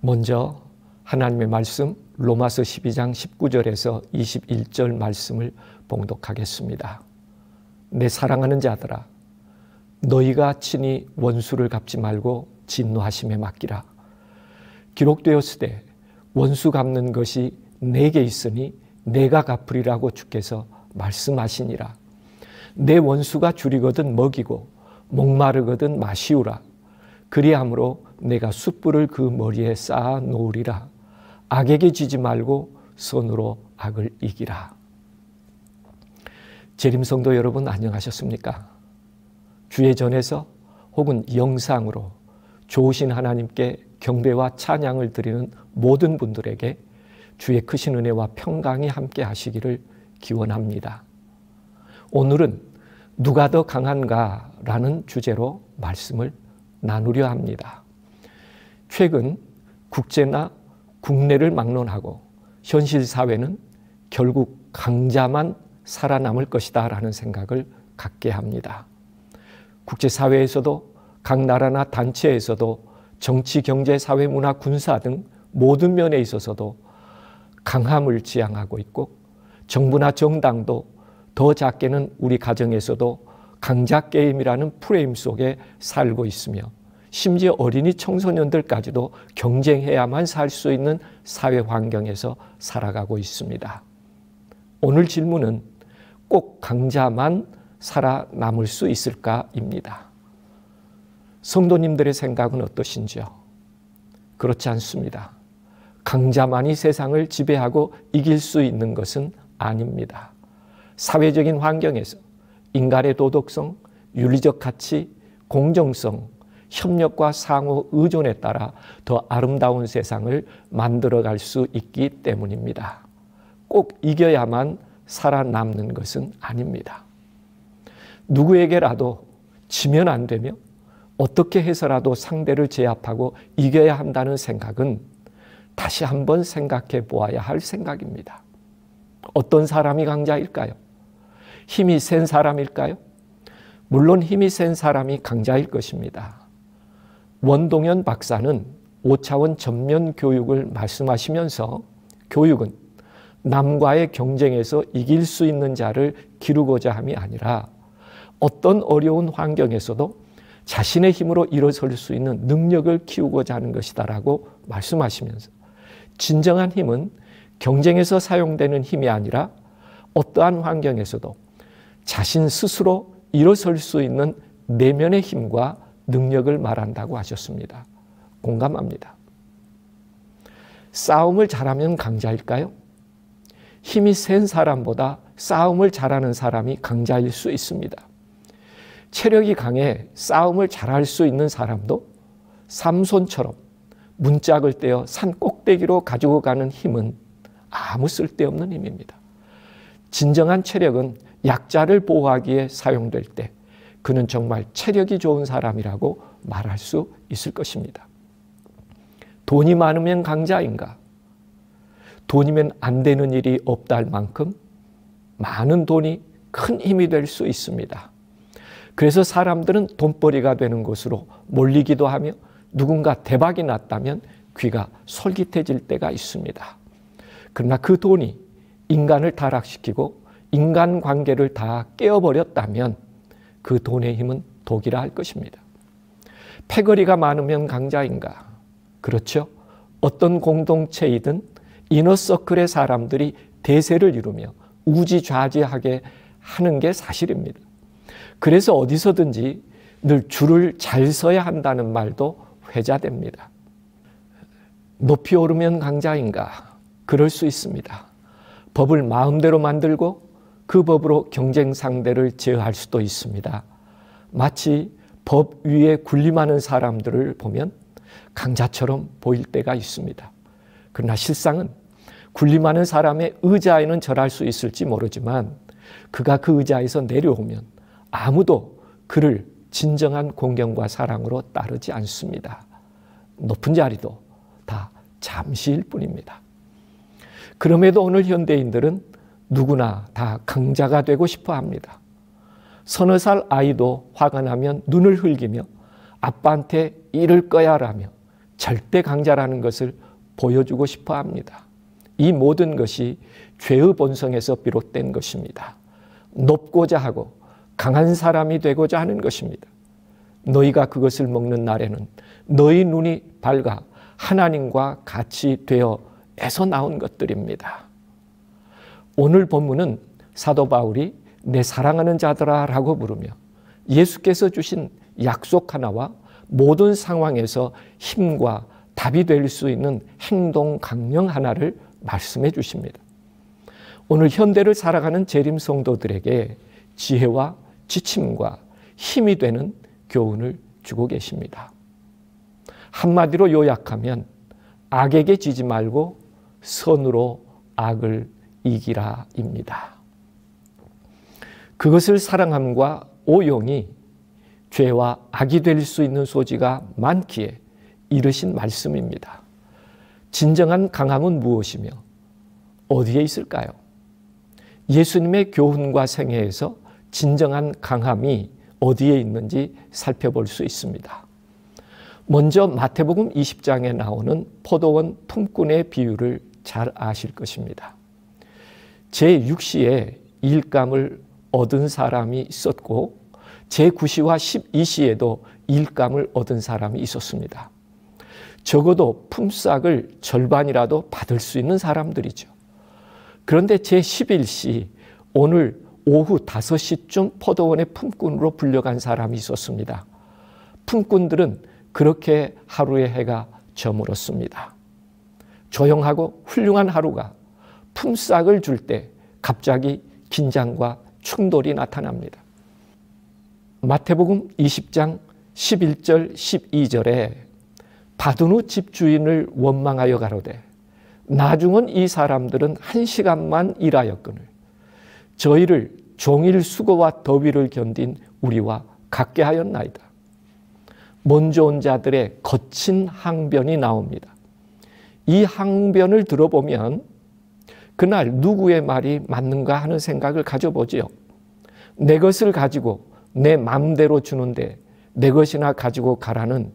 먼저 하나님의 말씀 로마서 12장 19절에서 21절 말씀을 봉독하겠습니다. 내 사랑하는 자들아, 너희가 친히 원수를 갚지 말고 진노하심에 맡기라. 기록되었으되 원수 갚는 것이 내게 있으니 내가 갚으리라고 주께서 말씀하시니라. 내 원수가 줄이거든 먹이고 목마르거든 마시우라. 그리함으로 내가 숯불을 그 머리에 쌓아 놓으리라. 악에게 지지 말고 선으로 악을 이기라. 재림성도 여러분, 안녕하셨습니까? 주의 전에서 혹은 영상으로 좋으신 하나님께 경배와 찬양을 드리는 모든 분들에게 주의 크신 은혜와 평강이 함께 하시기를 기원합니다. 오늘은 누가 더 강한가 라는 주제로 말씀을 나누려 합니다. 최근 국제나 국내를 막론하고 현실 사회는 결국 강자만 살아남을 것이다 라는 생각을 갖게 합니다. 국제사회에서도 각 나라나 단체에서도 정치, 경제, 사회, 문화, 군사 등 모든 면에 있어서도 강함을 지향하고 있고, 정부나 정당도 더 작게는 우리 가정에서도 강자 게임이라는 프레임 속에 살고 있으며, 심지어 어린이 청소년들까지도 경쟁해야만 살 수 있는 사회 환경에서 살아가고 있습니다. 오늘 질문은 꼭 강자만 살아남을 수 있을까입니다. 성도님들의 생각은 어떠신지요? 그렇지 않습니다. 강자만이 세상을 지배하고 이길 수 있는 것은 아닙니다. 사회적인 환경에서 인간의 도덕성, 윤리적 가치, 공정성, 협력과 상호 의존에 따라 더 아름다운 세상을 만들어갈 수 있기 때문입니다. 꼭 이겨야만 살아남는 것은 아닙니다. 누구에게라도 지면 안 되며 어떻게 해서라도 상대를 제압하고 이겨야 한다는 생각은 다시 한번 생각해 보아야 할 생각입니다. 어떤 사람이 강자일까요? 힘이 센 사람일까요? 물론 힘이 센 사람이 강자일 것입니다. 원동현 박사는 5차원 전면 교육을 말씀하시면서 교육은 남과의 경쟁에서 이길 수 있는 자를 기르고자 함이 아니라 어떤 어려운 환경에서도 자신의 힘으로 일어설 수 있는 능력을 키우고자 하는 것이다라고 말씀하시면서, 진정한 힘은 경쟁에서 사용되는 힘이 아니라 어떠한 환경에서도 자신 스스로 일어설 수 있는 내면의 힘과 능력을 말한다고 하셨습니다. 공감합니다. 싸움을 잘하면 강자일까요? 힘이 센 사람보다 싸움을 잘하는 사람이 강자일 수 있습니다. 체력이 강해 싸움을 잘할 수 있는 사람도 삼손처럼 문짝을 떼어 산 꼭대기로 가지고 가는 힘은 아무 쓸데없는 힘입니다. 진정한 체력은 약자를 보호하기에 사용될 때 그는 정말 체력이 좋은 사람이라고 말할 수 있을 것입니다. 돈이 많으면 강자인가? 돈이면 안 되는 일이 없다 할 만큼 많은 돈이 큰 힘이 될 수 있습니다. 그래서 사람들은 돈벌이가 되는 곳으로 몰리기도 하며 누군가 대박이 났다면 귀가 솔깃해질 때가 있습니다. 그러나 그 돈이 인간을 타락시키고 인간관계를 다 깨어버렸다면 그 돈의 힘은 독이라 할 것입니다. 패거리가 많으면 강자인가? 그렇죠. 어떤 공동체이든 이너서클의 사람들이 대세를 이루며 우지좌지하게 하는 게 사실입니다. 그래서 어디서든지 늘 줄을 잘 서야 한다는 말도 회자됩니다. 높이 오르면 강자인가? 그럴 수 있습니다. 법을 마음대로 만들고 그 법으로 경쟁 상대를 제어할 수도 있습니다. 마치 법 위에 군림하는 사람들을 보면 강자처럼 보일 때가 있습니다. 그러나 실상은 군림하는 사람의 의자에는 절할 수 있을지 모르지만 그가 그 의자에서 내려오면 아무도 그를 진정한 공경과 사랑으로 따르지 않습니다. 높은 자리도 다 잠시일 뿐입니다. 그럼에도 오늘 현대인들은 누구나 다 강자가 되고 싶어 합니다. 서너 살 아이도 화가 나면 눈을 흘기며 아빠한테 이럴 거야 라며 절대 강자라는 것을 보여주고 싶어 합니다. 이 모든 것이 죄의 본성에서 비롯된 것입니다. 높고자 하고 강한 사람이 되고자 하는 것입니다. 너희가 그것을 먹는 날에는 너희 눈이 밝아 하나님과 같이 되어에서 나온 것들입니다. 오늘 본문은 사도 바울이 내 사랑하는 자들아 라고 부르며 예수께서 주신 약속 하나와 모든 상황에서 힘과 답이 될 수 있는 행동 강령 하나를 말씀해 주십니다. 오늘 현대를 살아가는 재림 성도들에게 지혜와 지침과 힘이 되는 교훈을 주고 계십니다. 한마디로 요약하면 악에게 지지 말고 선으로 악을 이기라입니다. 그것을 사랑함과 오용이 죄와 악이 될 수 있는 소지가 많기에 이르신 말씀입니다. 진정한 강함은 무엇이며 어디에 있을까요? 예수님의 교훈과 생애에서 진정한 강함이 어디에 있는지 살펴볼 수 있습니다. 먼저 마태복음 20장에 나오는 포도원 품꾼의 비유를 잘 아실 것입니다. 제6시에 일감을 얻은 사람이 있었고 제9시와 12시에도 일감을 얻은 사람이 있었습니다. 적어도 품삯을 절반이라도 받을 수 있는 사람들이죠. 그런데 제11시 오늘 오후 5시쯤 포도원의 품꾼으로 불려간 사람이 있었습니다. 품꾼들은 그렇게 하루의 해가 저물었습니다. 조용하고 훌륭한 하루가 품삯을 줄 때 갑자기 긴장과 충돌이 나타납니다. 마태복음 20장 11절 12절에 받은 후 집주인을 원망하여 가로되 나중은 이 사람들은 1시간만 일하였거늘 저희를 종일 수고와 더위를 견딘 우리와 같게 하였나이다. 먼저 온 자들의 거친 항변이 나옵니다. 이 항변을 들어보면 그날 누구의 말이 맞는가 하는 생각을 가져보지요. 내 것을 가지고 내 마음대로 주는데 내 것이나 가지고 가라는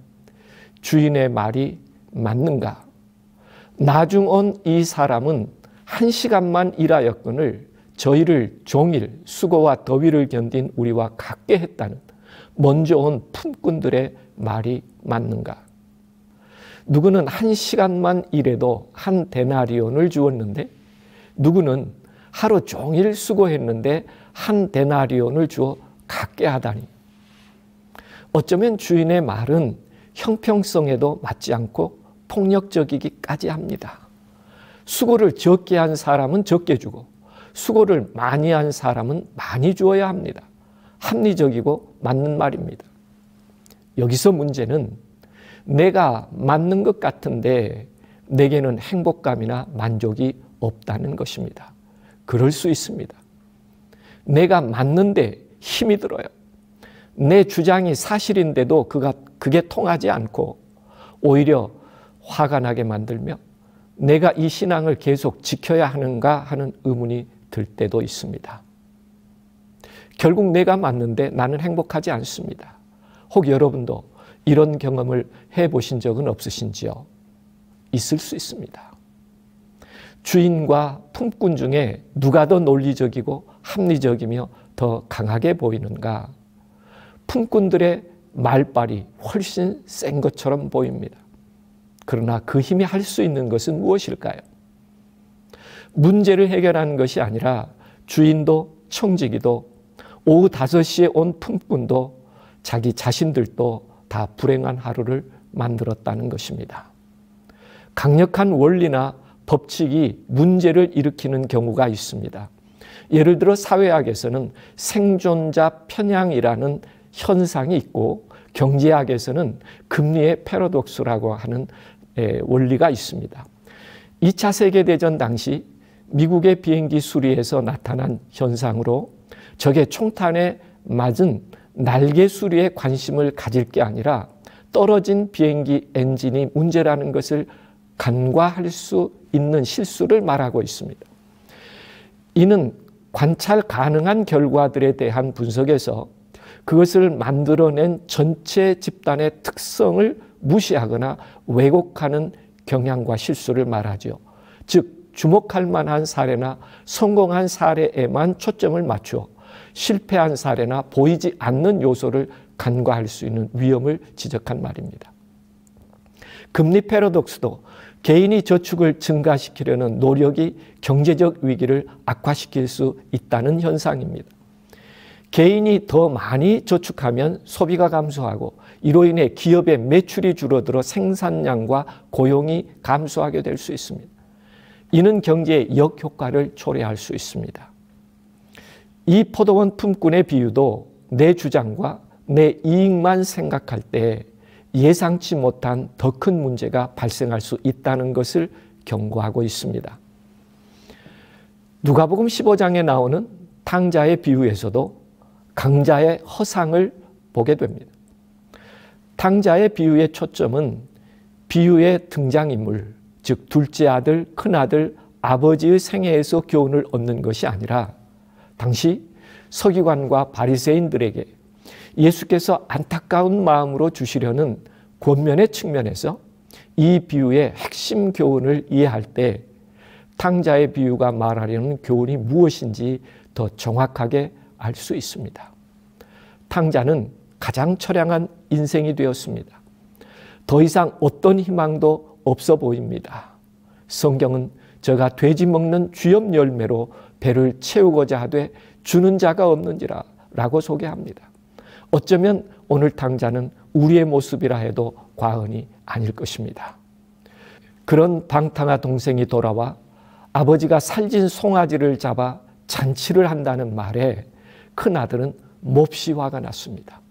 주인의 말이 맞는가? 나중 온 이 사람은 1시간만 일하였거늘 저희를 종일 수고와 더위를 견딘 우리와 같게 했다는 먼저 온 품꾼들의 말이 맞는가? 누구는 1시간만 일해도 한 데나리온을 주었는데 누구는 하루 종일 수고했는데 한 데나리온을 주어 같게 하다니. 어쩌면 주인의 말은 형평성에도 맞지 않고 폭력적이기까지 합니다. 수고를 적게 한 사람은 적게 주고 수고를 많이 한 사람은 많이 주어야 합니다. 합리적이고 맞는 말입니다. 여기서 문제는 내가 맞는 것 같은데 내게는 행복감이나 만족이 없다는 것입니다. 그럴 수 있습니다. 내가 맞는데 힘이 들어요. 내 주장이 사실인데도 그게 통하지 않고 오히려 화가 나게 만들며 내가 이 신앙을 계속 지켜야 하는가 하는 의문이 들 때도 있습니다. 결국 내가 맞는데 나는 행복하지 않습니다. 혹 여러분도 이런 경험을 해보신 적은 없으신지요? 있을 수 있습니다. 주인과 품꾼 중에 누가 더 논리적이고 합리적이며 더 강하게 보이는가? 품꾼들의 말발이 훨씬 센 것처럼 보입니다. 그러나 그 힘이 할 수 있는 것은 무엇일까요? 문제를 해결하는 것이 아니라 주인도 청지기도 오후 5시에 온 품꾼도 자기 자신들도 다 불행한 하루를 만들었다는 것입니다. 강력한 원리나 법칙이 문제를 일으키는 경우가 있습니다. 예를 들어 사회학에서는 생존자 편향이라는 현상이 있고 경제학에서는 금리의 패러독스라고 하는 원리가 있습니다. 2차 세계대전 당시 미국의 비행기 수리에서 나타난 현상으로 적의 총탄에 맞은 날개 수리에 관심을 가질 게 아니라 떨어진 비행기 엔진이 문제라는 것을 간과할 수 있는 실수를 말하고 있습니다. 이는 관찰 가능한 결과들에 대한 분석에서 그것을 만들어낸 전체 집단의 특성을 무시하거나 왜곡하는 경향과 실수를 말하죠. 즉 주목할 만한 사례나 성공한 사례에만 초점을 맞추어 실패한 사례나 보이지 않는 요소를 간과할 수 있는 위험을 지적한 말입니다. 금리 패러독스도 개인이 저축을 증가시키려는 노력이 경제적 위기를 악화시킬 수 있다는 현상입니다. 개인이 더 많이 저축하면 소비가 감소하고 이로 인해 기업의 매출이 줄어들어 생산량과 고용이 감소하게 될 수 있습니다. 이는 경제의 역효과를 초래할 수 있습니다. 이 포도원 품꾼의 비유도 내 주장과 내 이익만 생각할 때 예상치 못한 더 큰 문제가 발생할 수 있다는 것을 경고하고 있습니다. 누가복음 15장에 나오는 탕자의 비유에서도 강자의 허상을 보게 됩니다. 탕자의 비유의 초점은 비유의 등장인물, 즉 둘째 아들, 큰아들, 아버지의 생애에서 교훈을 얻는 것이 아니라 당시 서기관과 바리새인들에게 예수께서 안타까운 마음으로 주시려는 권면의 측면에서 이 비유의 핵심 교훈을 이해할 때 탕자의 비유가 말하려는 교훈이 무엇인지 더 정확하게 알 수 있습니다. 탕자는 가장 처량한 인생이 되었습니다. 더 이상 어떤 희망도 없어 보입니다. 성경은 저가 돼지 먹는 쥐염 열매로 배를 채우고자 하되 주는 자가 없는지라 라고 소개합니다. 어쩌면 오늘 탕자는 우리의 모습이라 해도 과언이 아닐 것입니다. 그런 방탕한 동생이 돌아와 아버지가 살진 송아지를 잡아 잔치를 한다는 말에 큰아들은 몹시 화가 났습니다.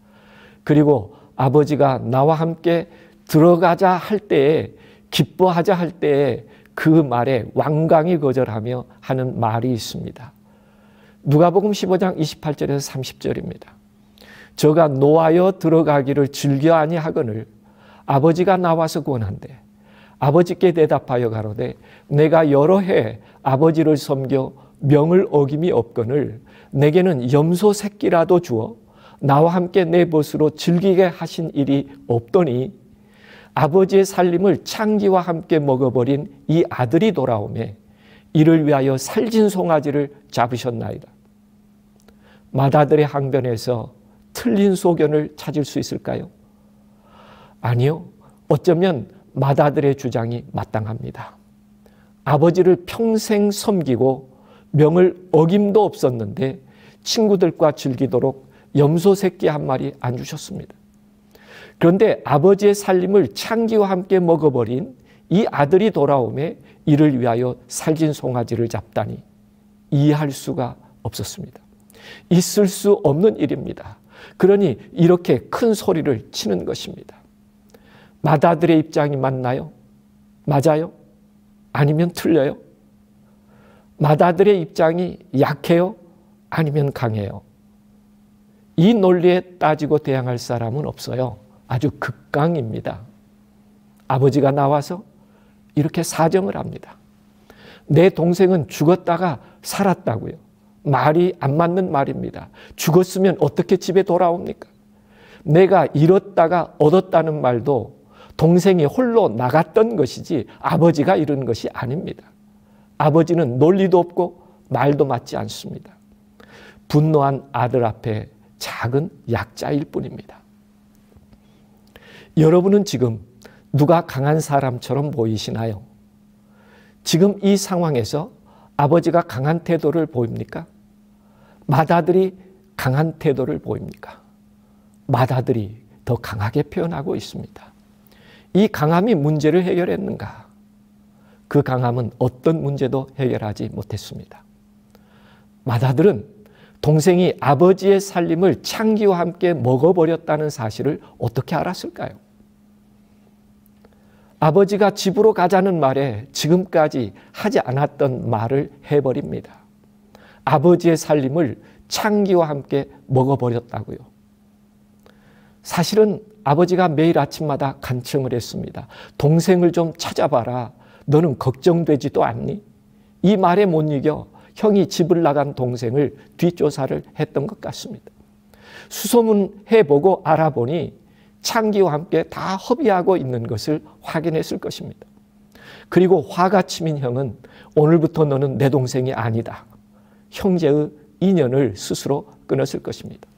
그리고 아버지가 나와 함께 들어가자 할 때에, 기뻐하자 할 때에 그 말에 완강히 거절하며 하는 말이 있습니다. 누가복음 15장 28절에서 30절입니다. 저가 노하여 들어가기를 즐겨 아니하거늘 아버지가 나와서 권한대 아버지께 대답하여 가로되 내가 여러 해 아버지를 섬겨 명을 어김이 없거늘 내게는 염소 새끼라도 주어 나와 함께 내 벗으로 즐기게 하신 일이 없더니 아버지의 살림을 창기와 함께 먹어버린 이 아들이 돌아오매 이를 위하여 살진 송아지를 잡으셨나이다. 맏아들의 항변에서 틀린 소견을 찾을 수 있을까요? 아니요. 어쩌면 맏아들의 주장이 마땅합니다. 아버지를 평생 섬기고 명을 어김도 없었는데 친구들과 즐기도록 염소 새끼 한 마리 안 주셨습니다. 그런데 아버지의 살림을 창기와 함께 먹어버린 이 아들이 돌아오매 이를 위하여 살진 송아지를 잡다니 이해할 수가 없었습니다. 있을 수 없는 일입니다. 그러니 이렇게 큰 소리를 치는 것입니다. 맏아들의 입장이 맞나요? 맞아요? 아니면 틀려요? 맏아들의 입장이 약해요? 아니면 강해요? 이 논리에 따지고 대항할 사람은 없어요. 아주 극강입니다. 아버지가 나와서 이렇게 사정을 합니다. 내 동생은 죽었다가 살았다고요. 말이 안 맞는 말입니다. 죽었으면 어떻게 집에 돌아옵니까? 내가 잃었다가 얻었다는 말도 동생이 홀로 나갔던 것이지 아버지가 이런 것이 아닙니다. 아버지는 논리도 없고 말도 맞지 않습니다. 분노한 아들 앞에 작은 약자일 뿐입니다. 여러분은 지금 누가 강한 사람처럼 보이시나요? 지금 이 상황에서 아버지가 강한 태도를 보입니까? 맏아들이 강한 태도를 보입니까? 맏아들이 더 강하게 표현하고 있습니다. 이 강함이 문제를 해결했는가? 그 강함은 어떤 문제도 해결하지 못했습니다. 맏아들은 동생이 아버지의 살림을 창기와 함께 먹어버렸다는 사실을 어떻게 알았을까요? 아버지가 집으로 가자는 말에 지금까지 하지 않았던 말을 해버립니다. 아버지의 살림을 창기와 함께 먹어버렸다고요. 사실은 아버지가 매일 아침마다 간청을 했습니다. 동생을 좀 찾아봐라. 너는 걱정되지도 않니? 이 말에 못 이겨 형이 집을 나간 동생을 뒷조사를 했던 것 같습니다. 수소문해보고 알아보니 창기와 함께 다 허비하고 있는 것을 확인했을 것입니다. 그리고 화가 치민 형은 오늘부터 너는 내 동생이 아니다. 형제의 인연을 스스로 끊었을 것입니다.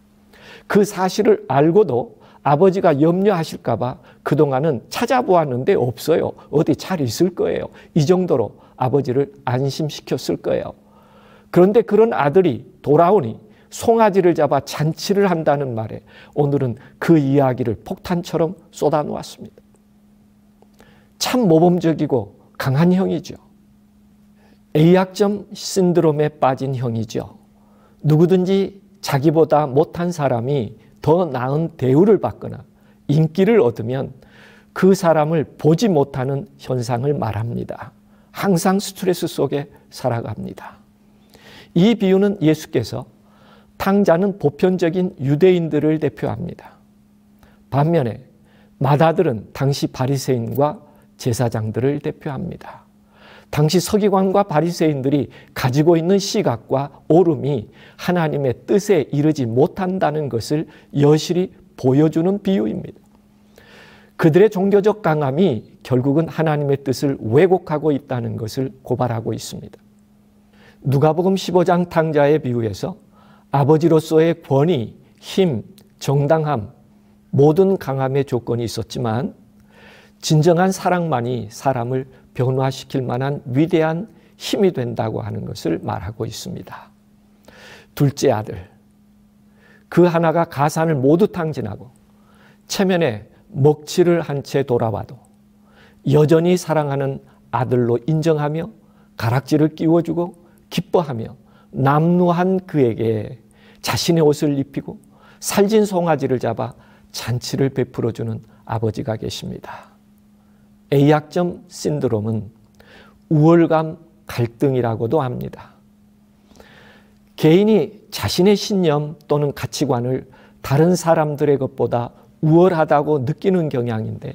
그 사실을 알고도 아버지가 염려하실까 봐 그동안은 찾아보았는데 없어요. 어디 잘 있을 거예요. 이 정도로 아버지를 안심시켰을 거예요. 그런데 그런 아들이 돌아오니 송아지를 잡아 잔치를 한다는 말에 오늘은 그 이야기를 폭탄처럼 쏟아놓았습니다. 참 모범적이고 강한 형이죠. A약점 신드롬에 빠진 형이죠. 누구든지 자기보다 못한 사람이 더 나은 대우를 받거나 인기를 얻으면 그 사람을 보지 못하는 현상을 말합니다. 항상 스트레스 속에 살아갑니다. 이 비유는 예수께서 탕자는 보편적인 유대인들을 대표합니다. 반면에 맏아들은 당시 바리새인과 제사장들을 대표합니다. 당시 서기관과 바리새인들이 가지고 있는 시각과 오름이 하나님의 뜻에 이르지 못한다는 것을 여실히 보여주는 비유입니다. 그들의 종교적 강함이 결국은 하나님의 뜻을 왜곡하고 있다는 것을 고발하고 있습니다. 누가복음 15장 탕자의 비유에서 아버지로서의 권위, 힘, 정당함, 모든 강함의 조건이 있었지만 진정한 사랑만이 사람을 변화시킬 만한 위대한 힘이 된다고 하는 것을 말하고 있습니다. 둘째 아들, 그 하나가 가산을 모두 탕진하고 체면에 먹칠을 한 채 돌아와도 여전히 사랑하는 아들로 인정하며 가락지를 끼워주고 기뻐하며 남루한 그에게 자신의 옷을 입히고 살진 송아지를 잡아 잔치를 베풀어주는 아버지가 계십니다. A약점 신드롬은 우월감 갈등이라고도 합니다. 개인이 자신의 신념 또는 가치관을 다른 사람들의 것보다 우월하다고 느끼는 경향인데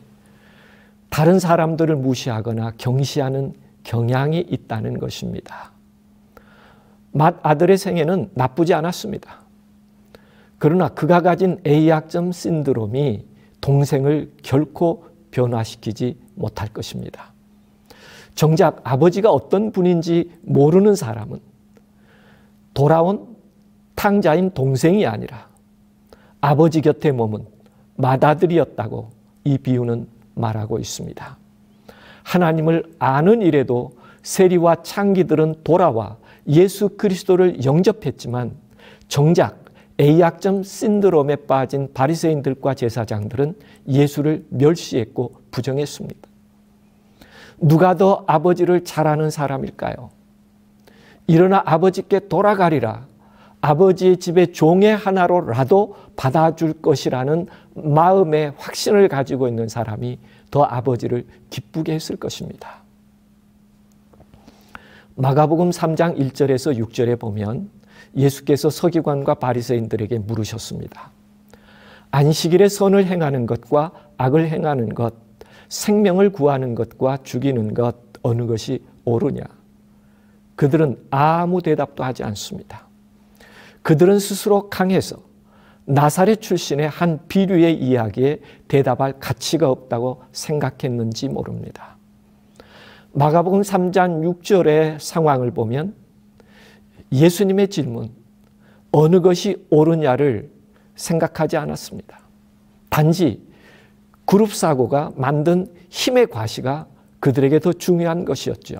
다른 사람들을 무시하거나 경시하는 경향이 있다는 것입니다. 맏아들의 생애는 나쁘지 않았습니다. 그러나 그가 가진 A약점 신드롬이 동생을 결코 변화시키지 못할 것입니다. 정작 아버지가 어떤 분인지 모르는 사람은 돌아온 탕자인 동생이 아니라 아버지 곁에 머문 맏아들이었다고 이 비유는 말하고 있습니다. 하나님을 아는 일에도 세리와 창기들은 돌아와 예수 그리스도를 영접했지만 정작 A약점 신드롬에 빠진 바리새인들과 제사장들은 예수를 멸시했고 부정했습니다. 누가 더 아버지를 잘 아는 사람일까요? 일어나 아버지께 돌아가리라. 아버지의 집의 종의 하나로라도 받아줄 것이라는 마음의 확신을 가지고 있는 사람이 더 아버지를 기쁘게 했을 것입니다. 마가복음 3장 1절에서 6절에 보면 예수께서 서기관과 바리새인들에게 물으셨습니다. 안식일에 선을 행하는 것과 악을 행하는 것, 생명을 구하는 것과 죽이는 것 어느 것이 옳으냐? 그들은 아무 대답도 하지 않습니다. 그들은 스스로 강해서 나사렛 출신의 한 비류의 이야기에 대답할 가치가 없다고 생각했는지 모릅니다. 마가복음 3장 6절의 상황을 보면 예수님의 질문, 어느 것이 옳으냐를 생각하지 않았습니다. 단지 그룹 사고가 만든 힘의 과시가 그들에게 더 중요한 것이었죠.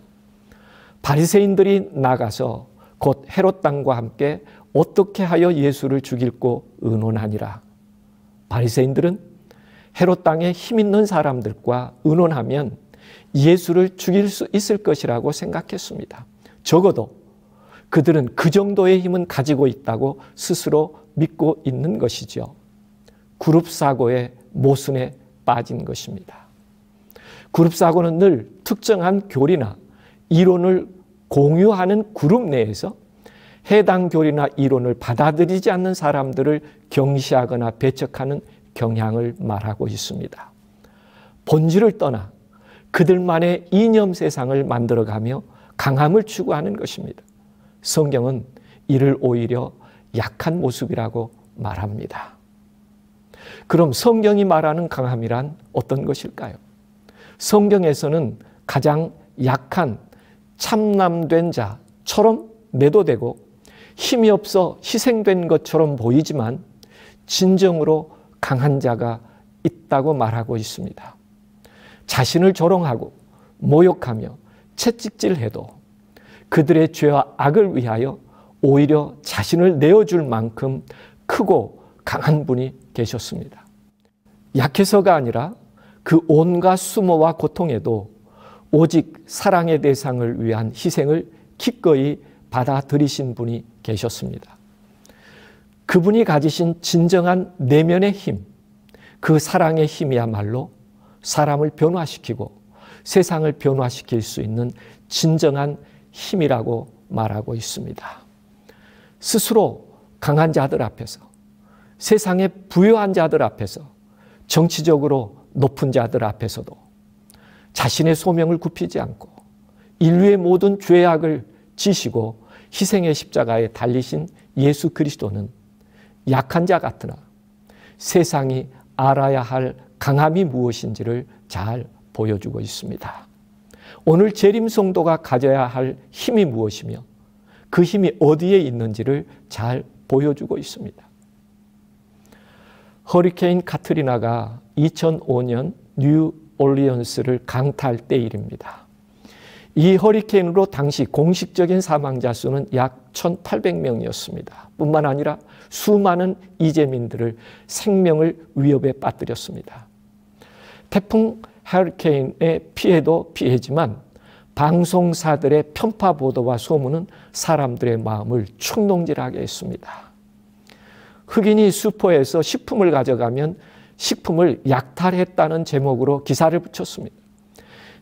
바리새인들이 나가서 곧 헤롯 왕과 함께 어떻게 하여 예수를 죽일고 의논하니라. 바리새인들은 헤롯 왕의 힘 있는 사람들과 의논하면 예수를 죽일 수 있을 것이라고 생각했습니다. 적어도 그들은 그 정도의 힘은 가지고 있다고 스스로 믿고 있는 것이죠. 그룹 사고의 모순에 빠진 것입니다. 그룹 사고는 늘 특정한 교리나 이론을 공유하는 그룹 내에서 해당 교리나 이론을 받아들이지 않는 사람들을 경시하거나 배척하는 경향을 말하고 있습니다. 본질을 떠나 그들만의 이념 세상을 만들어가며 강함을 추구하는 것입니다. 성경은 이를 오히려 약한 모습이라고 말합니다. 그럼 성경이 말하는 강함이란 어떤 것일까요? 성경에서는 가장 약한 참남된 자처럼 매도되고 힘이 없어 희생된 것처럼 보이지만 진정으로 강한 자가 있다고 말하고 있습니다. 자신을 조롱하고 모욕하며 채찍질해도 그들의 죄와 악을 위하여 오히려 자신을 내어줄 만큼 크고 강한 분이 계셨습니다. 약해서가 아니라 그 온갖 수모와 고통에도 오직 사랑의 대상을 위한 희생을 기꺼이 받아들이신 분이 계셨습니다. 그분이 가지신 진정한 내면의 힘, 그 사랑의 힘이야말로 사람을 변화시키고 세상을 변화시킬 수 있는 진정한 힘이라고 말하고 있습니다. 스스로 강한 자들 앞에서, 세상의 부유한 자들 앞에서, 정치적으로 높은 자들 앞에서도 자신의 소명을 굽히지 않고 인류의 모든 죄악을 지시고 희생의 십자가에 달리신 예수 그리스도는 약한 자 같으나 세상이 알아야 할 강함이 무엇인지를 잘 보여주고 있습니다. 오늘 재림 성도가 가져야 할 힘이 무엇이며 그 힘이 어디에 있는지를 잘 보여주고 있습니다. 허리케인 카트리나가 2005년 뉴올리언스를 강타할 때 일입니다. 이 허리케인으로 당시 공식적인 사망자 수는 약 1,800명이었습니다. 뿐만 아니라 수많은 이재민들을 생명을 위협에 빠뜨렸습니다. 태풍 허리케인의 피해도 피해지만 방송사들의 편파 보도와 소문은 사람들의 마음을 충동질하게 했습니다. 흑인이 슈퍼에서 식품을 가져가면 식품을 약탈했다는 제목으로 기사를 붙였습니다.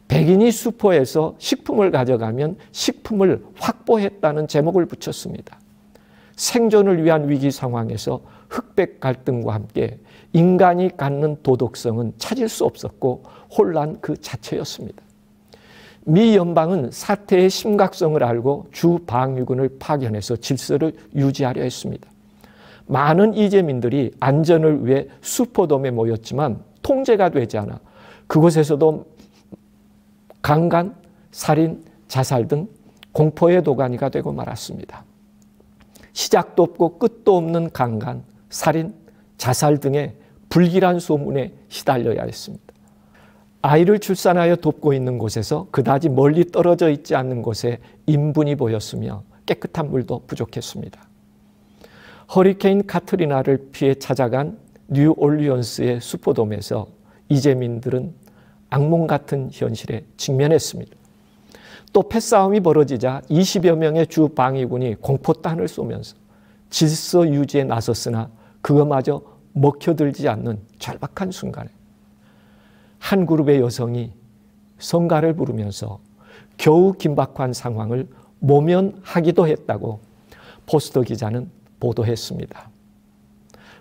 백인이 슈퍼에서 식품을 가져가면 식품을 확보했다는 제목을 붙였습니다. 생존을 위한 위기 상황에서 흑백 갈등과 함께 인간이 갖는 도덕성은 찾을 수 없었고 혼란 그 자체였습니다. 미 연방은 사태의 심각성을 알고 주 방위군을 파견해서 질서를 유지하려 했습니다. 많은 이재민들이 안전을 위해 슈퍼돔에 모였지만 통제가 되지 않아 그곳에서도 강간, 살인, 자살 등 공포의 도가니가 되고 말았습니다. 시작도 없고 끝도 없는 강간, 살인, 자살 등의 불길한 소문에 시달려야 했습니다. 아이를 출산하여 돕고 있는 곳에서 그다지 멀리 떨어져 있지 않는 곳에 인분이 보였으며 깨끗한 물도 부족했습니다. 허리케인 카트리나를 피해 찾아간 뉴올리언스의 슈퍼돔에서 이재민들은 악몽 같은 현실에 직면했습니다. 또 패싸움이 벌어지자 20여 명의 주 방위군이 공포탄을 쏘면서 질서 유지에 나섰으나 그것마저 먹혀들지 않는 절박한 순간에 한 그룹의 여성이 성가를 부르면서 겨우 긴박한 상황을 모면하기도 했다고 포스터 기자는 보도했습니다.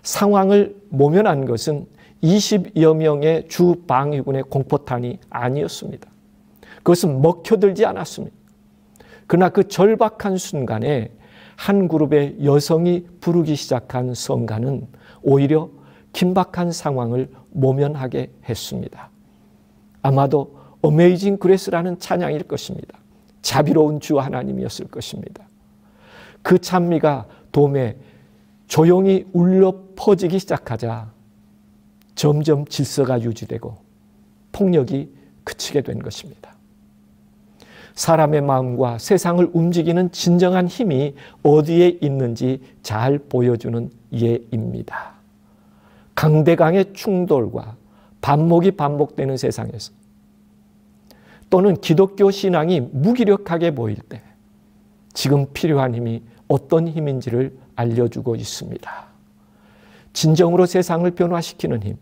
상황을 모면한 것은 20여 명의 주 방위군의 공포탄이 아니었습니다. 그것은 먹혀들지 않았습니다. 그러나 그 절박한 순간에 한 그룹의 여성이 부르기 시작한 성가는 오히려 긴박한 상황을 모면하게 했습니다. 아마도 어메이징 그레스라는 찬양일 것입니다. 자비로운 주 하나님이었을 것입니다. 그 찬미가 돔에 조용히 울려 퍼지기 시작하자 점점 질서가 유지되고 폭력이 그치게 된 것입니다. 사람의 마음과 세상을 움직이는 진정한 힘이 어디에 있는지 잘 보여주는 예입니다. 강대강의 충돌과 반목이 반복되는 세상에서 또는 기독교 신앙이 무기력하게 보일 때 지금 필요한 힘이 어떤 힘인지를 알려주고 있습니다. 진정으로 세상을 변화시키는 힘,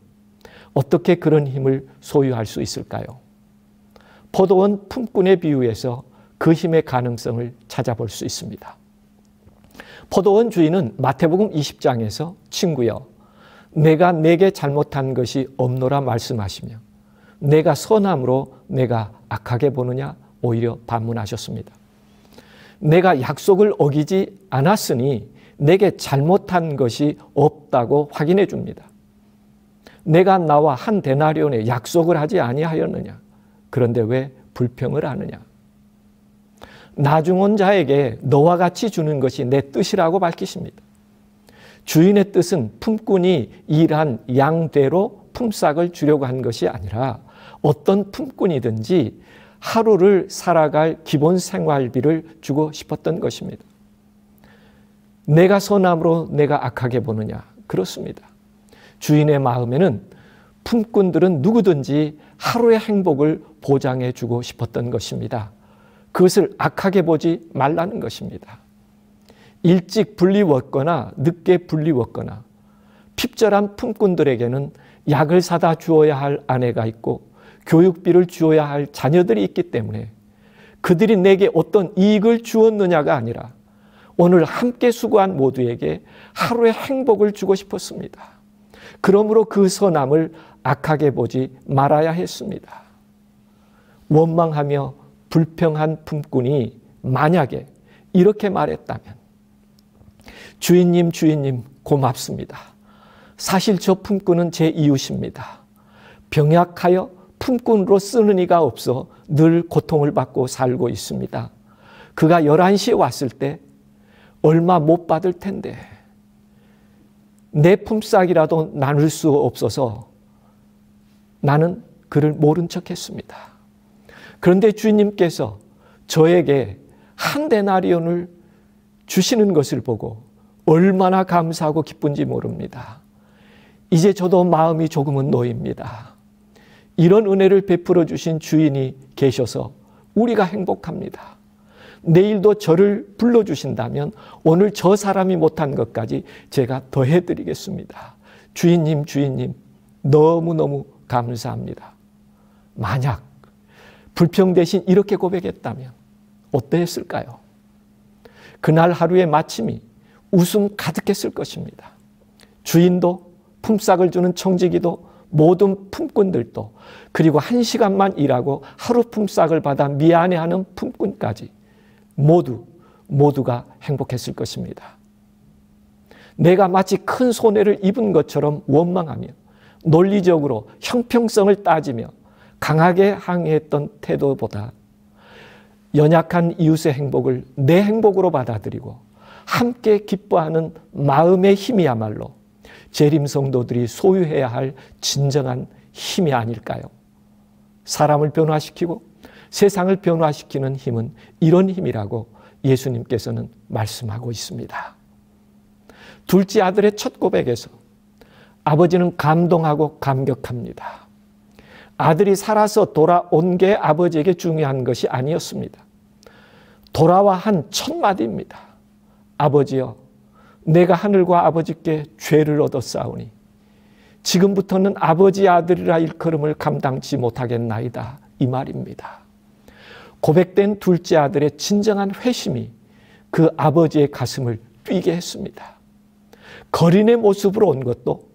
어떻게 그런 힘을 소유할 수 있을까요? 포도원 품꾼의 비유에서 그 힘의 가능성을 찾아볼 수 있습니다. 포도원 주인은 마태복음 20장에서 친구여, 내가 내게 잘못한 것이 없노라 말씀하시며 내가 선함으로 내가 악하게 보느냐 오히려 반문하셨습니다. 내가 약속을 어기지 않았으니 내게 잘못한 것이 없다고 확인해 줍니다. 내가 나와 한 데나리온의 약속을 하지 아니하였느냐? 그런데 왜 불평을 하느냐? 나중 온 자에게 너와 같이 주는 것이 내 뜻이라고 밝히십니다. 주인의 뜻은 품꾼이 일한 양대로 품삯을 주려고 한 것이 아니라 어떤 품꾼이든지 하루를 살아갈 기본 생활비를 주고 싶었던 것입니다. 내가 선함으로 내가 악하게 보느냐? 그렇습니다. 주인의 마음에는 품꾼들은 누구든지 하루의 행복을 보장해 주고 싶었던 것입니다. 그것을 악하게 보지 말라는 것입니다. 일찍 분리웠거나 늦게 분리웠거나 핍절한 품꾼들에게는 약을 사다 주어야 할 아내가 있고 교육비를 주어야 할 자녀들이 있기 때문에 그들이 내게 어떤 이익을 주었느냐가 아니라 오늘 함께 수고한 모두에게 하루의 행복을 주고 싶었습니다. 그러므로 그 선함을 악하게 보지 말아야 했습니다. 원망하며 불평한 품꾼이 만약에 이렇게 말했다면 주인님, 주인님 고맙습니다. 사실 저 품꾼은 제 이웃입니다. 병약하여 품꾼으로 쓰는 이가 없어 늘 고통을 받고 살고 있습니다. 그가 11시에 왔을 때 얼마 못 받을 텐데 내 품삯이라도 나눌 수 없어서 나는 그를 모른 척했습니다. 그런데 주인님께서 저에게 한 데나리온을 주시는 것을 보고 얼마나 감사하고 기쁜지 모릅니다. 이제 저도 마음이 조금은 놓입니다. 이런 은혜를 베풀어 주신 주인이 계셔서 우리가 행복합니다. 내일도 저를 불러주신다면 오늘 저 사람이 못한 것까지 제가 더해드리겠습니다. 주인님, 주인님 너무너무 감사합니다. 만약 불평 대신 이렇게 고백했다면 어땠을까요? 그날 하루의 마침이 웃음 가득했을 것입니다. 주인도 품삯을 주는 청지기도 모든 품꾼들도 그리고 1시간만 일하고 하루 품삯을 받아 미안해하는 품꾼까지 모두가 행복했을 것입니다. 내가 마치 큰 손해를 입은 것처럼 원망하며 논리적으로 형평성을 따지며 강하게 항의했던 태도보다 연약한 이웃의 행복을 내 행복으로 받아들이고 함께 기뻐하는 마음의 힘이야말로 재림 성도들이 소유해야 할 진정한 힘이 아닐까요? 사람을 변화시키고 세상을 변화시키는 힘은 이런 힘이라고 예수님께서는 말씀하고 있습니다. 둘째 아들의 첫 고백에서 아버지는 감동하고 감격합니다. 아들이 살아서 돌아온 게 아버지에게 중요한 것이 아니었습니다. 돌아와 한 첫 마디입니다. 아버지여, 내가 하늘과 아버지께 죄를 얻었사오니 지금부터는 아버지 아들이라 일컬음을 감당치 못하겠나이다. 이 말입니다. 고백된 둘째 아들의 진정한 회심이 그 아버지의 가슴을 뛰게 했습니다. 거린의 모습으로 온 것도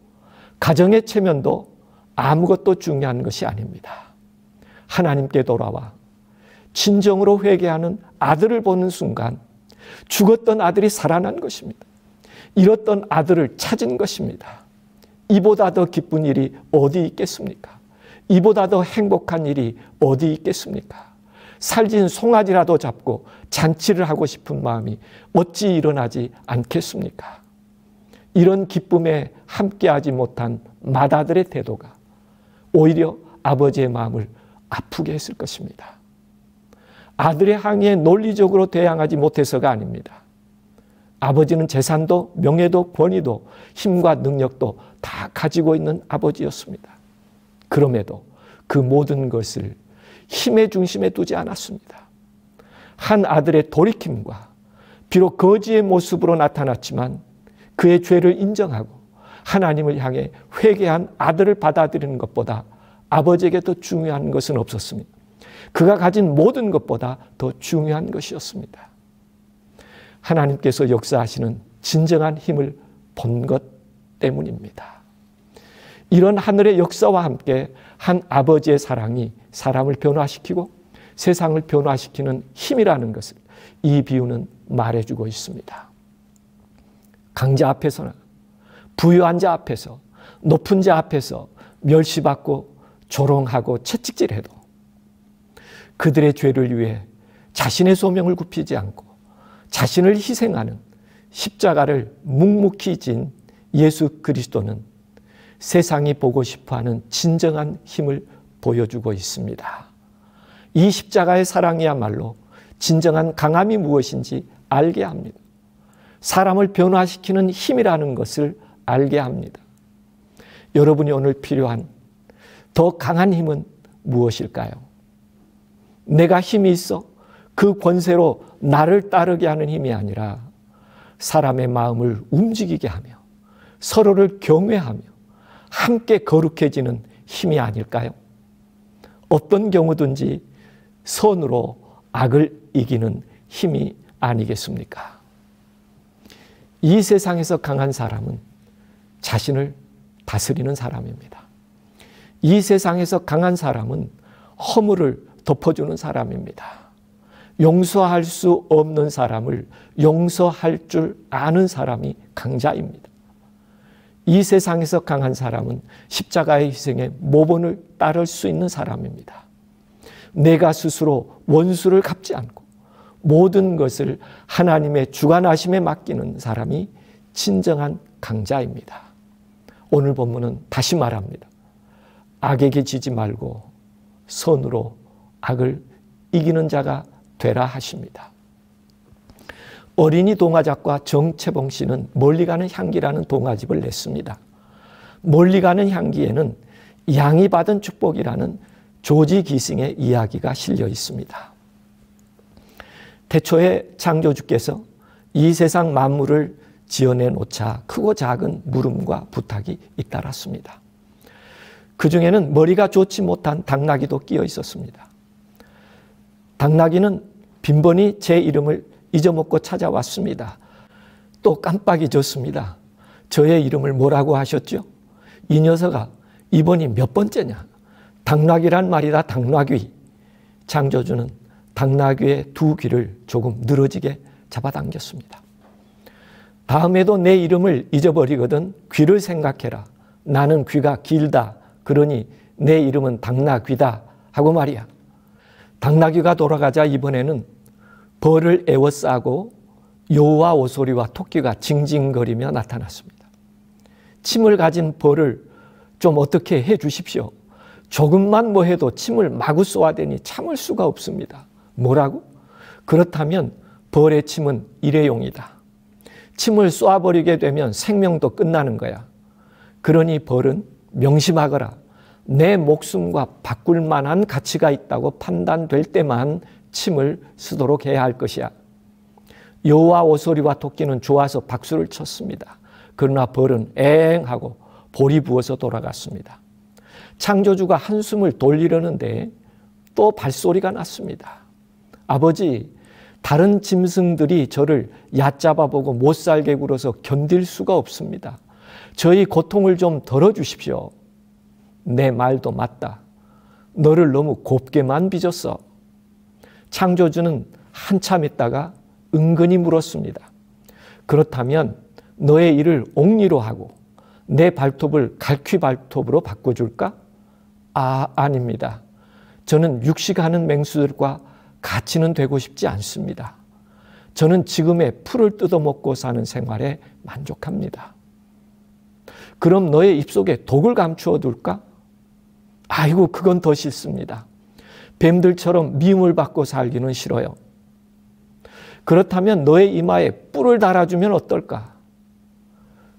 가정의 체면도 아무것도 중요한 것이 아닙니다. 하나님께 돌아와 진정으로 회개하는 아들을 보는 순간 죽었던 아들이 살아난 것입니다. 잃었던 아들을 찾은 것입니다. 이보다 더 기쁜 일이 어디 있겠습니까? 이보다 더 행복한 일이 어디 있겠습니까? 살진 송아지라도 잡고 잔치를 하고 싶은 마음이 어찌 일어나지 않겠습니까? 이런 기쁨에 함께하지 못한 맏아들의 태도가 오히려 아버지의 마음을 아프게 했을 것입니다. 아들의 항의에 논리적으로 대항하지 못해서가 아닙니다. 아버지는 재산도 명예도 권위도 힘과 능력도 다 가지고 있는 아버지였습니다. 그럼에도 그 모든 것을 힘의 중심에 두지 않았습니다. 한 아들의 돌이킴과 비록 거지의 모습으로 나타났지만 그의 죄를 인정하고 하나님을 향해 회개한 아들을 받아들이는 것보다 아버지에게 더 중요한 것은 없었습니다. 그가 가진 모든 것보다 더 중요한 것이었습니다. 하나님께서 역사하시는 진정한 힘을 본 것 때문입니다. 이런 하늘의 역사와 함께 한 아버지의 사랑이 사람을 변화시키고 세상을 변화시키는 힘이라는 것을 이 비유는 말해주고 있습니다. 강자 앞에서나 부유한 자 앞에서 높은 자 앞에서 멸시받고 조롱하고 채찍질해도 그들의 죄를 위해 자신의 소명을 굽히지 않고 자신을 희생하는 십자가를 묵묵히 진 예수 그리스도는 세상이 보고 싶어하는 진정한 힘을 보여주고 있습니다. 이 십자가의 사랑이야말로 진정한 강함이 무엇인지 알게 합니다. 사람을 변화시키는 힘이라는 것을 알게 합니다. 여러분이 오늘 필요한 더 강한 힘은 무엇일까요? 내가 힘이 있어 그 권세로 나를 따르게 하는 힘이 아니라 사람의 마음을 움직이게 하며 서로를 경외하며 함께 거룩해지는 힘이 아닐까요? 어떤 경우든지 선으로 악을 이기는 힘이 아니겠습니까? 이 세상에서 강한 사람은 자신을 다스리는 사람입니다. 이 세상에서 강한 사람은 허물을 덮어주는 사람입니다. 용서할 수 없는 사람을 용서할 줄 아는 사람이 강자입니다. 이 세상에서 강한 사람은 십자가의 희생에 모본을 따를 수 있는 사람입니다. 내가 스스로 원수를 갚지 않고 모든 것을 하나님의 주관하심에 맡기는 사람이 진정한 강자입니다. 오늘 본문은 다시 말합니다. 악에게 지지 말고 선으로 악을 이기는 자가 되라 하십니다. 어린이 동화작가 정채봉 씨는 멀리 가는 향기라는 동화집을 냈습니다. 멀리 가는 향기에는 양이 받은 축복이라는 조지 기승의 이야기가 실려 있습니다. 태초에 창조주께서 이 세상 만물을 지어내 놓자 크고 작은 물음과 부탁이 잇따랐습니다. 그 중에는 머리가 좋지 못한 당나귀도 끼어 있었습니다. 당나귀는 빈번히 제 이름을 잊어먹고 찾아왔습니다. 또 깜빡 잊었습니다. 저의 이름을 뭐라고 하셨죠? 이 녀석아, 이번이 몇 번째냐? 당나귀란 말이다, 당나귀. 창조주는 당나귀의 두 귀를 조금 늘어지게 잡아당겼습니다. 다음에도 내 이름을 잊어버리거든 귀를 생각해라. 나는 귀가 길다. 그러니 내 이름은 당나귀다 하고 말이야. 당나귀가 돌아가자 이번에는 벌을 에워싸고 여우와 오소리와 토끼가 징징거리며 나타났습니다. 침을 가진 벌을 좀 어떻게 해 주십시오. 조금만 뭐 해도 침을 마구 쏘아대니 참을 수가 없습니다. 뭐라고? 그렇다면 벌의 침은 일회용이다. 침을 쏘아버리게 되면 생명도 끝나는 거야. 그러니 벌은 명심하거라. 내 목숨과 바꿀 만한 가치가 있다고 판단될 때만 침을 쓰도록 해야 할 것이야. 여우와 오소리와 토끼는 좋아서 박수를 쳤습니다. 그러나 벌은 엥하고 볼이 부어서 돌아갔습니다. 창조주가 한숨을 돌리려는데 또 발소리가 났습니다. 아버지, 다른 짐승들이 저를 얕잡아보고 못살게 굴어서 견딜 수가 없습니다. 저희 고통을 좀 덜어주십시오. 내 말도 맞다. 너를 너무 곱게만 빚었어. 창조주는 한참 있다가 은근히 물었습니다. 그렇다면 너의 일을 옥리로 하고 내 발톱을 갈퀴 발톱으로 바꿔줄까? 아닙니다. 저는 육식하는 맹수들과 같이는 되고 싶지 않습니다. 저는 지금의 풀을 뜯어먹고 사는 생활에 만족합니다. 그럼 너의 입속에 독을 감추어 둘까? 아이고, 그건 더 싫습니다. 뱀들처럼 미움을 받고 살기는 싫어요. 그렇다면 너의 이마에 뿔을 달아주면 어떨까?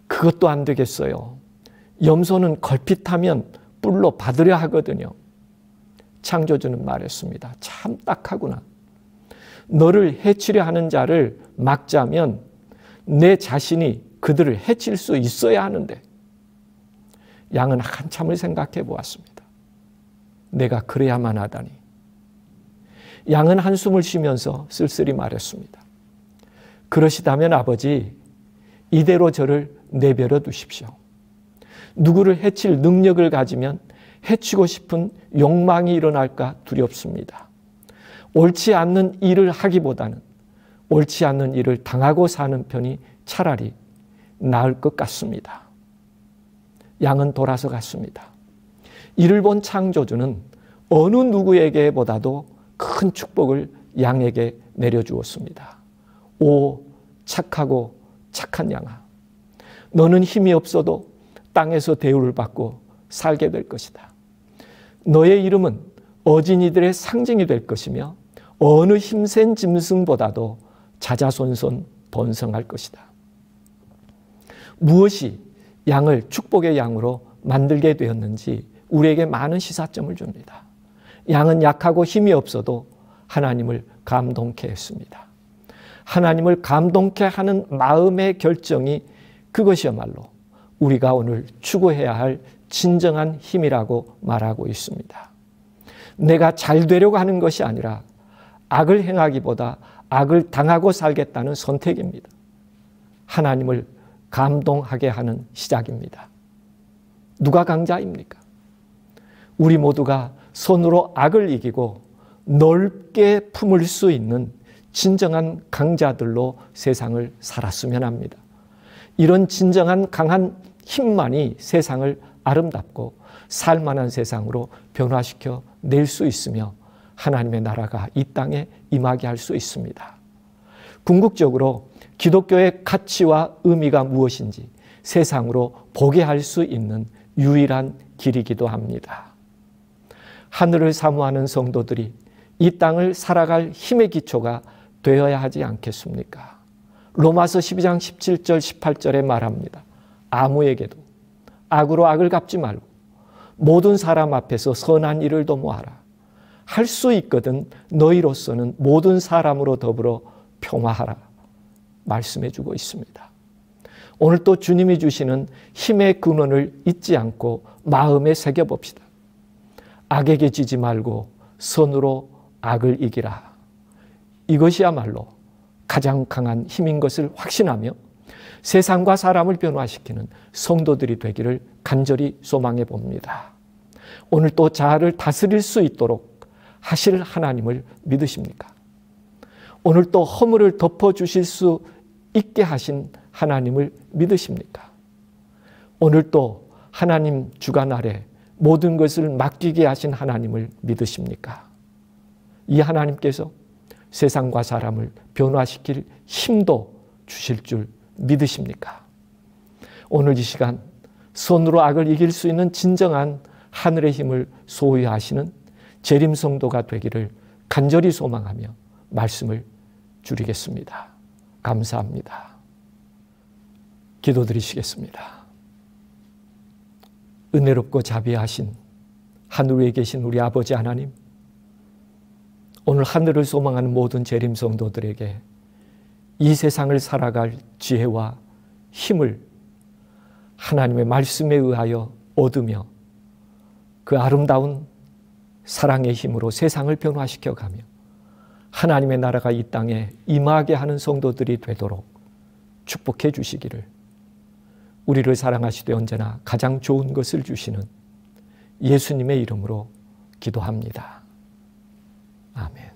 그것도 안 되겠어요. 염소는 걸핏하면 뿔로 받으려 하거든요. 창조주는 말했습니다. 참 딱하구나. 너를 해치려 하는 자를 막자면 내 자신이 그들을 해칠 수 있어야 하는데. 양은 한참을 생각해 보았습니다. 내가 그래야만 하다니. 양은 한숨을 쉬면서 쓸쓸히 말했습니다. 그러시다면 아버지, 이대로 저를 내버려 두십시오. 누구를 해칠 능력을 가지면 해치고 싶은 욕망이 일어날까 두렵습니다. 옳지 않는 일을 하기보다는 옳지 않는 일을 당하고 사는 편이 차라리 나을 것 같습니다. 양은 돌아서 갔습니다. 이를 본 창조주는 어느 누구에게보다도 큰 축복을 양에게 내려주었습니다. 오 착하고 착한 양아, 너는 힘이 없어도 땅에서 대우를 받고 살게 될 것이다. 너의 이름은 어진이들의 상징이 될 것이며 어느 힘센 짐승보다도 자자손손 번성할 것이다. 무엇이 양을 축복의 양으로 만들게 되었는지 우리에게 많은 시사점을 줍니다. 양은 약하고 힘이 없어도 하나님을 감동케 했습니다. 하나님을 감동케 하는 마음의 결정이 그것이야말로 우리가 오늘 추구해야 할 진정한 힘이라고 말하고 있습니다. 내가 잘 되려고 하는 것이 아니라 악을 행하기보다 악을 당하고 살겠다는 선택입니다. 하나님을 감동하게 하는 시작입니다. 누가 강자입니까? 우리 모두가 손으로 악을 이기고 넓게 품을 수 있는 진정한 강자들로 세상을 살았으면 합니다. 이런 진정한 강한 힘만이 세상을 아름답고 살만한 세상으로 변화시켜 낼 수 있으며 하나님의 나라가 이 땅에 임하게 할 수 있습니다. 궁극적으로 기독교의 가치와 의미가 무엇인지 세상으로 보게 할 수 있는 유일한 길이기도 합니다. 하늘을 사모하는 성도들이 이 땅을 살아갈 힘의 기초가 되어야 하지 않겠습니까? 로마서 12장 17절 18절에 말합니다. 아무에게도 악으로 악을 갚지 말고 모든 사람 앞에서 선한 일을 도모하라. 할 수 있거든 너희로서는 모든 사람으로 더불어 평화하라. 말씀해 주고 있습니다. 오늘 또 주님이 주시는 힘의 근원을 잊지 않고 마음에 새겨봅시다. 악에게 지지 말고 선으로 악을 이기라. 이것이야말로 가장 강한 힘인 것을 확신하며 세상과 사람을 변화시키는 성도들이 되기를 간절히 소망해 봅니다. 오늘 또 자아를 다스릴 수 있도록 하실 하나님을 믿으십니까? 오늘 또 허물을 덮어주실 수 있게 하신 하나님을 믿으십니까? 오늘 또 하나님 주관 아래 모든 것을 맡기게 하신 하나님을 믿으십니까? 이 하나님께서 세상과 사람을 변화시킬 힘도 주실 줄 믿으십니까? 오늘 이 시간 손으로 악을 이길 수 있는 진정한 하늘의 힘을 소유하시는 재림성도가 되기를 간절히 소망하며 말씀을 줄이겠습니다. 감사합니다. 기도드리시겠습니다. 은혜롭고 자비하신 하늘 위에 계신 우리 아버지 하나님, 오늘 하늘을 소망하는 모든 재림성도들에게 이 세상을 살아갈 지혜와 힘을 하나님의 말씀에 의하여 얻으며 그 아름다운 사랑의 힘으로 세상을 변화시켜가며 하나님의 나라가 이 땅에 임하게 하는 성도들이 되도록 축복해 주시기를 우리를 사랑하시되 언제나 가장 좋은 것을 주시는 예수님의 이름으로 기도합니다. 아멘.